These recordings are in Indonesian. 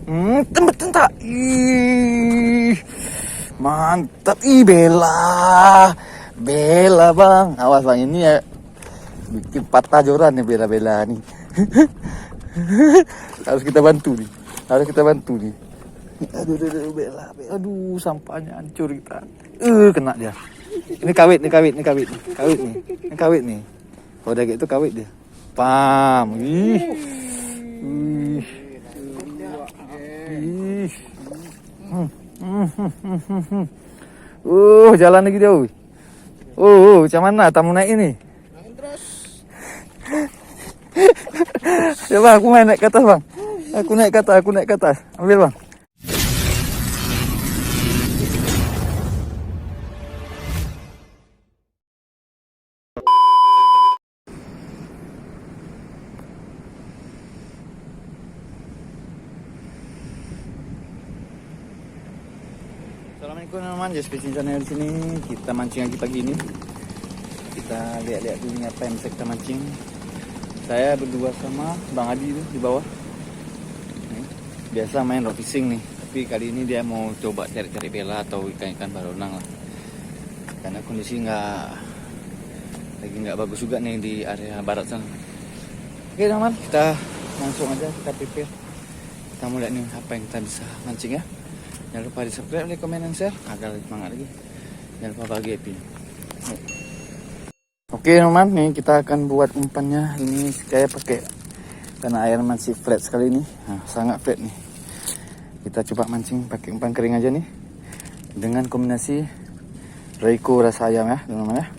Betul tak? Ih, mantap. Ih, Bella. Bella, Bang. Awas, Bang. Ini ya bikin patah joran nih Bella-Bella nih. Harus kita bantu nih. Aduh, Bella. Aduh, sampahnya hancur kita. Kena dia. Ini kawit nih. Kawit nih. Kalau udah gitu kawit dia. Pam. Ih. Jalan lagi dia. Macam mana tamu naik ini? Terus. Ya bang, aku naik ke atas bang. Aku naik ke atas. Ambil bang. Assalamualaikum teman-teman, Jasper channel di sini. Kita mancing lagi pagi ini. Kita lihat-lihat dulu apa yang bisa kita mancing. Saya berdua sama Bang Adi tuh di bawah. Biasa main rock fishing nih, tapi kali ini dia mau coba cari-cari bela atau ikan-ikan baronang lah. Karena kondisi nggak bagus juga nih di area barat sana. Oke teman-teman, kita langsung aja kita prepare. Kita mau lihat nih apa yang kita bisa mancing ya. Jangan lupa di subscribe, like, komen, dan share agar lebih semangat lagi. Jangan lupa bagi happy. Oke teman, nih kita akan buat umpannya. Ini saya pakai karena air masih flat sekali nih. Sangat flat nih. Kita coba mancing pakai umpan kering aja nih. Dengan kombinasi Reiko rasa ayam ya teman-teman ya.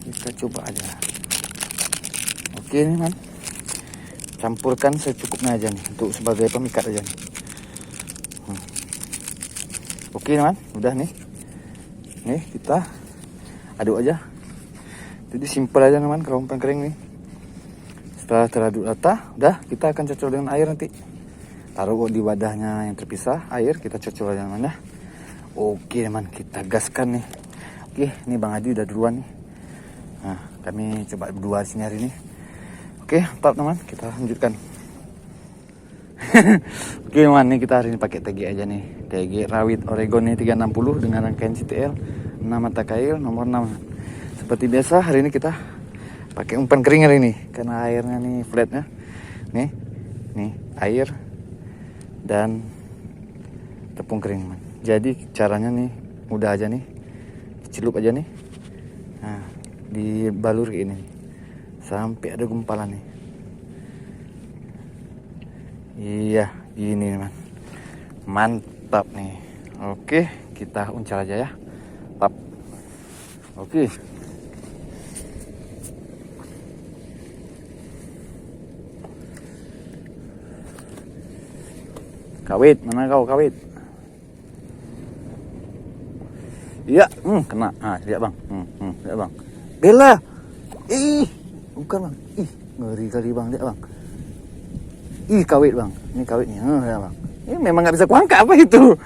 Kita coba aja. Oke nih man. Campurkan secukupnya aja nih untuk sebagai pemikat aja nih. Oke teman, udah nih. Nih kita aduk aja. Jadi simpel aja teman kalau umpan kering nih. Setelah teraduk rata, udah kita akan cocol dengan air nanti. Taruh di wadahnya yang terpisah, air kita cocol aja teman ya. Oke teman, kita gaskan nih. Oke, ini Bang Adi udah duluan nih. Nah, kami coba berdua di sini hari ini. Oke, mantap teman, kita lanjutkan. Oke teman, nih kita hari ini pakai TG aja nih. TG Rawit Oregon nih 360 dengan rangkaian CTL 6 mata kail nomor 6. Seperti biasa hari ini kita pakai umpan kering hari ini karena airnya nih flatnya. Nih air dan tepung kering teman. Jadi caranya nih mudah aja nih. Celup aja nih. Nah, dibalur kayak ini. Sampai ada gumpalan nih. Iya, ini man. Mantap nih. Oke, kita uncal aja ya. Tap. Oke. Kawit, mana kau kawit? Iya, kena. Lihat bang. Lihat bang. Bella. Bukan bang. Ngeri kali bang, lihat bang. Kawit bang. Ini kawit nih. Lihat bang. Ini memang nggak bisa kuangkat apa itu?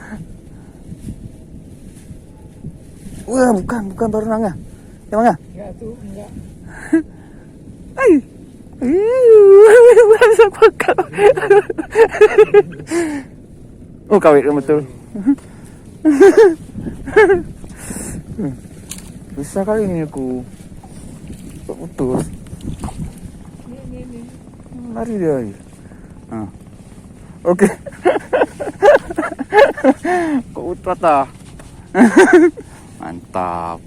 Wah, bukan baronang ah. Ya bang ah? Enggak tuh, enggak. Nggak bisa kuangkat. Kawit betul. Bisa kali ini aku. Kok putus? Ini. Lari dia lagi. Oke. Kok putus ah? Mantap.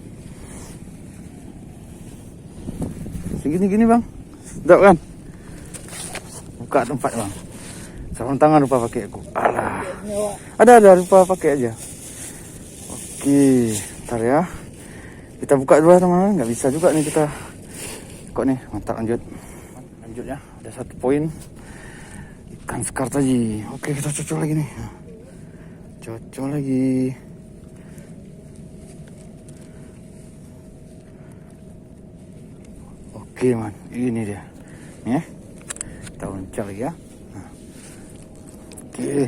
Segini bang. Sedap kan? Buka tempat bang. Sarung tangan lupa pakai aku. Alah. Ada lupa pakai aja. Oke, ntar ya. Kita buka dulu teman-teman. Nggak bisa juga nih kita. Kok nih, mantap lanjut ya. Ada 1 poin. Ikan sekar tadi. Oke, kita cocok lagi nih. Cocok lagi. Oke man, ini dia. Nih ya. Kita uncal lagi ya. Oke.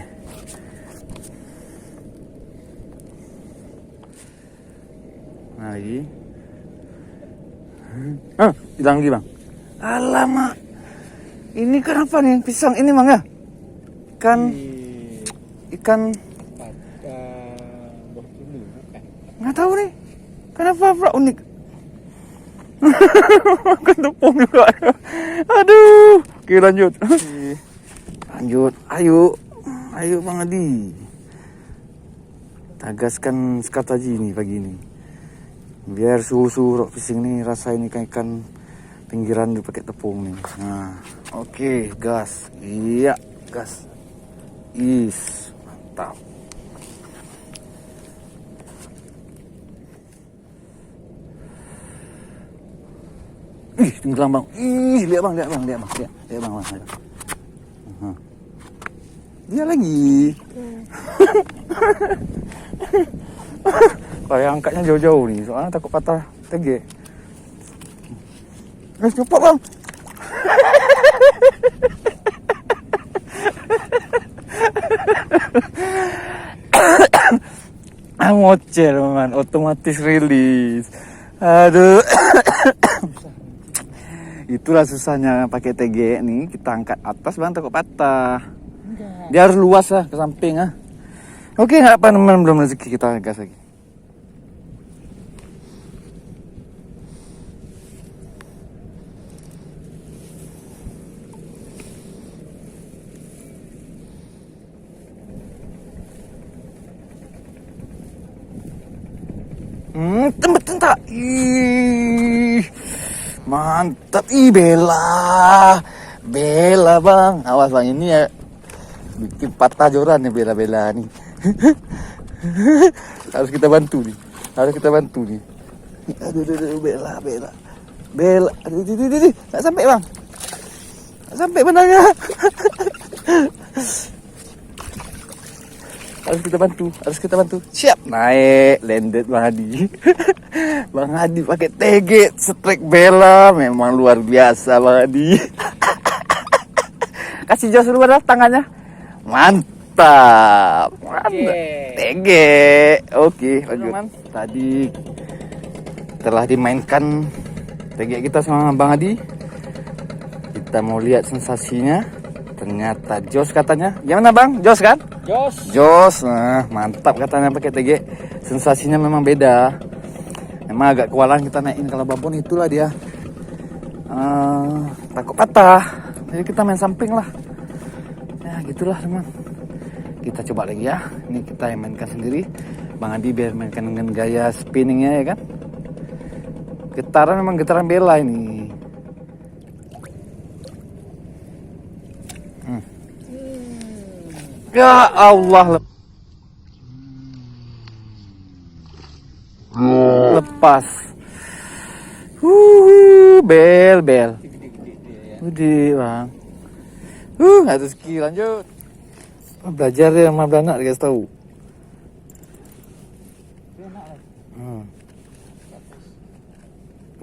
Nah lagi. Hilang lagi bang. Alamak. Ini kan apa nih? Pisang ini Bang ya? Ikan nggak tahu nih. Kenapa unik? Makan tepung juga. Aduh. Oke lanjut. Lanjut. Ayo Bang Adi. Tagaskan skataji nih pagi ini. Biar suhu rock fishing nih rasain ikan pinggiran dipakai tepung nih. Nah, oke, gas. Iya, gas. Mantap. Tenggelam Bang. Lihat Bang. Lihat Bang. Dia lagi. Kayak angkatnya jauh-jauh nih, soalnya takut patah tege. Cepat Bang. Ngoceh man, otomatis rilis. Aduh. Itulah susahnya pakai TG nih, kita angkat atas Bang takut patah. Dia harus luas lah ke samping ah. Oke, nggak apa teman, belum rezeki kita gas lagi. Tembetin tak? Mantap. Bela Bang. Awas Bang, ini ya bikin patah joran nih bela nih. Harus kita bantu nih. Aduh, bela. Aduh. Nggak sampai Bang. Nggak sampai benarnya. Harus kita bantu. Siap. Naik, landed Bang Adi. Bang Adi pakai TG strike bela, memang luar biasa Bang Adi. Kasih jos dulu tangannya. Mantap. TG. Oke, lanjut. Tadi telah dimainkan TG kita sama Bang Adi. Kita mau lihat sensasinya. Ternyata jos katanya. Gimana Bang? Jos kan? Jos. Nah, mantap katanya pakai TG. Sensasinya memang beda. Memang agak kewalahan kita naikin kalau babon, itulah dia. Takut patah. Jadi kita main samping lah. Ya gitulah teman. Kita coba lagi ya. Ini kita yang mainkan sendiri. Bang Adi biar mainkan dengan gaya spinningnya ya kan. Getaran memang getaran bela ini. Ya Allah. Lepas. Bel. Udah Bang. Harus ski lanjut. Belajar ya sama anak guys tahu.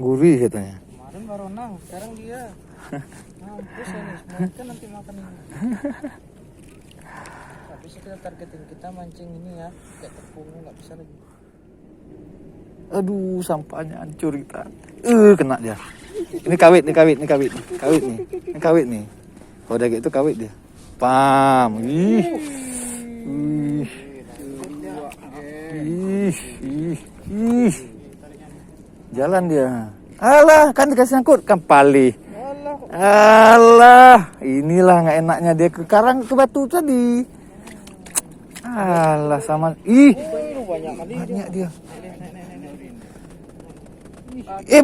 Gurih katanya. Kemarin baru nang, sekarang dia. Mampus ya nih, semua ikan nanti makan ini. Tapi kita targetin kita mancing ini ya, kayak tepungnya nggak bisa lagi. Aduh, sampahnya hancur kita. Kena dia. Ini kawit nih. Kawit nih. Kalau udah gitu kawit dia. Pam. Ih. Jalan dia. Alah, kan dikasih angkut kan pali. Alah, inilah nggak enaknya dia ke karang ke batu tadi. Alah sama. Banyak dia.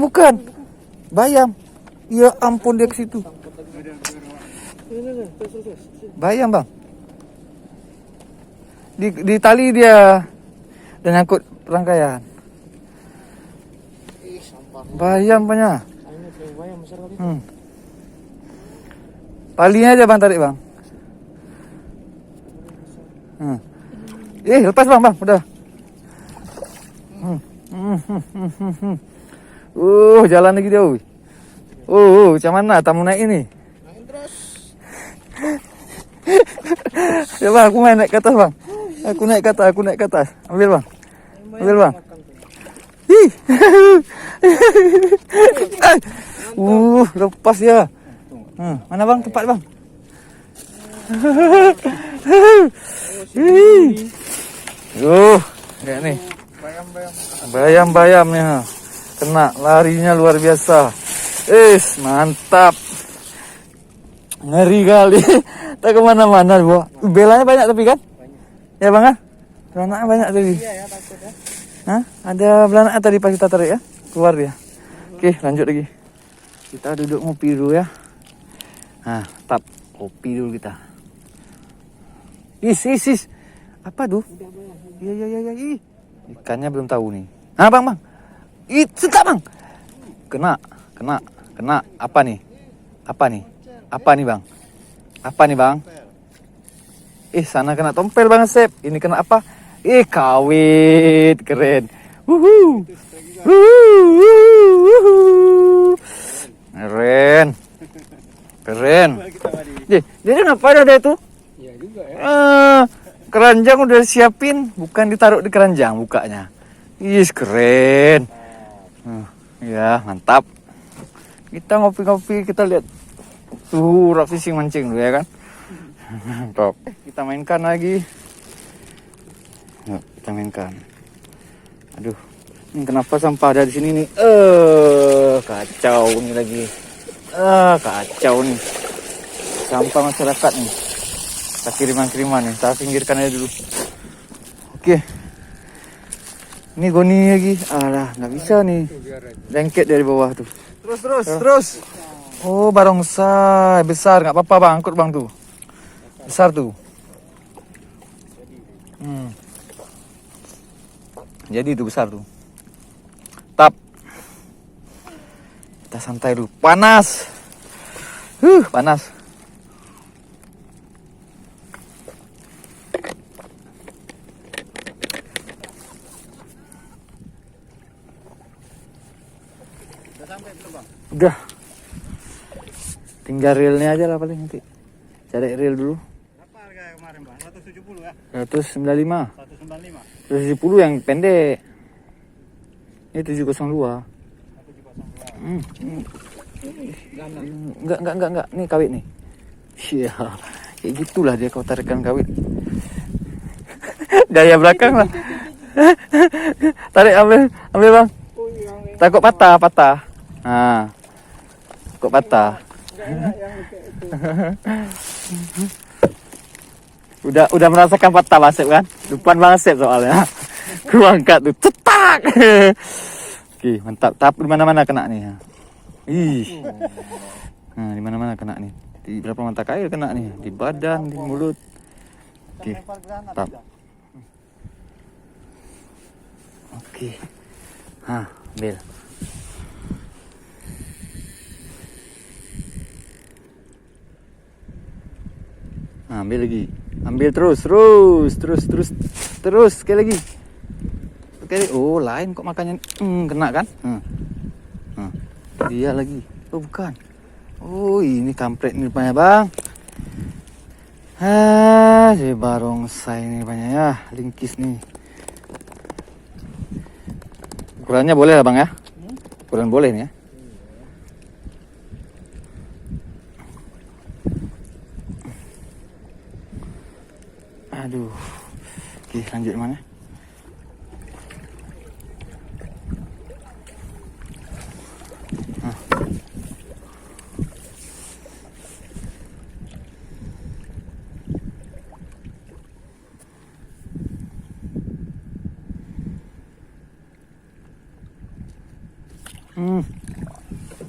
Bukan. Bayam. Ya ampun dia ke situ. Bayam Bang. Di tali dia dan angkut rangkaian. Bayam banyak. Talinya aja Bang tarik Bang. Lepas Bang, udah. Jalan lagi dia. Macam mana tamu naik ini? Naik terus. Ya Bang, aku naik ke atas Bang. Aku naik ke atas. Ambil Bang. Lepas ya. Mana bang tempat bang? Lihat nih. Bayam-bayamnya. Kena, larinya luar biasa. Mantap. Ngeri kali. Tak kemana-mana, Bu. Belanya banyak tapi kan? Banyak. Ya bang kan? Belanak banyak tadi. Iya ya, takut ya. Hah? Ada belanak tadi pas kita tarik ya? Keluar dia. Oke, lanjut lagi. Kita duduk ngopi dulu ya. Nah, tap. Kopi dulu kita. Is. Apa tuh? Iya. Ikannya belum tahu nih. Ah, bang. Setak bang. Kena. Apa nih, bang? Apa nih, bang? Sana kena tompel bang Sep. Ini kena apa? Kawit. Keren. Wuhu. Keren. Jadi ngapain ada itu? Iya juga ya. Keranjang udah siapin, bukan ditaruh di keranjang bukanya. Keren. Ya, mantap. Kita ngopi-ngopi, kita lihat tuh rock fishing mancing dulu ya kan. Mantap. Kita mainkan lagi. Yuk, kita mainkan. Aduh, ini kenapa sampah ada di sini nih? Kacau nih lagi. Kacau nih. Sampah masyarakat nih. Kita kiriman nih, kita pinggirkan aja dulu. Oke. Ini goni lagi. Alah, nggak bisa nih. Lengket dari bawah tuh. Terus. Oh, barongsai besar, nggak apa-apa bang, angkut bang tuh. Besar tuh. Jadi itu besar tuh. Tap. Kita santai dulu. Panas. Panas. Udah. Tinggal reelnya aja lah paling nanti. Cari reel dulu. Berapa harga kemarin, Bang? 170 ya? 195. 195. 170 yang pendek. Ini 702. 702. Enggak. Nih kawit nih. Iya. Kayak gitulah dia kau tarikan kawit. Gaya belakang lah. Tarik ambil bang. Takut patah. Nah. Takut patah. Udah merasakan patah Bang Sep kan? Depan Bang Sep soalnya. Ku angkat tuh, cetak. Oke, mantap. Tapi di mana-mana kena nih. Nah, di mana-mana kena nih. Di berapa mata kail kena nih? Di badan, di mulut. Oke. Mantap. Oke. Ambil. Ambil lagi. Ambil terus sekali lagi. Oh, lain kok makannya. Kena kan? Dia lagi. Oh, bukan. Oh, ini kampret nih rupanya, Bang. Si barongsai ini rupanya ya, lingkis nih. Ukurannya boleh lah, Bang ya? Ukuran boleh nih ya. Aduh. Oke, lanjut mana?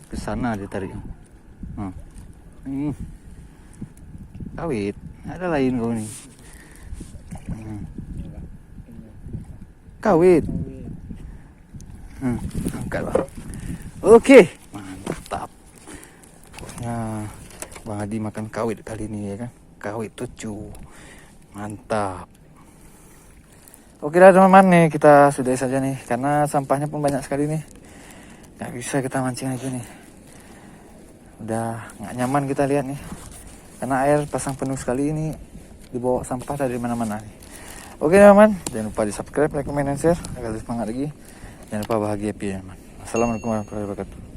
Ke sana dia tarik. Kawit. Ada lain kau nih. Kawit. Angkat bang. Oke, mantap. Nah, Bang Adi makan kawit kali ini ya kan. Kawit tucu. Mantap. Oke lah teman-teman nih, kita sudahi saja nih. Karena sampahnya pun banyak sekali nih. Gak bisa kita mancing aja nih. Udah gak nyaman kita lihat nih. Karena air pasang penuh sekali ini. Dibawa sampah dari mana-mana nih. Oke teman-teman, jangan lupa di subscribe, like, comment, dan share agar lebih semangat lagi. Jangan lupa bahagia teman. Assalamualaikum warahmatullahi wabarakatuh.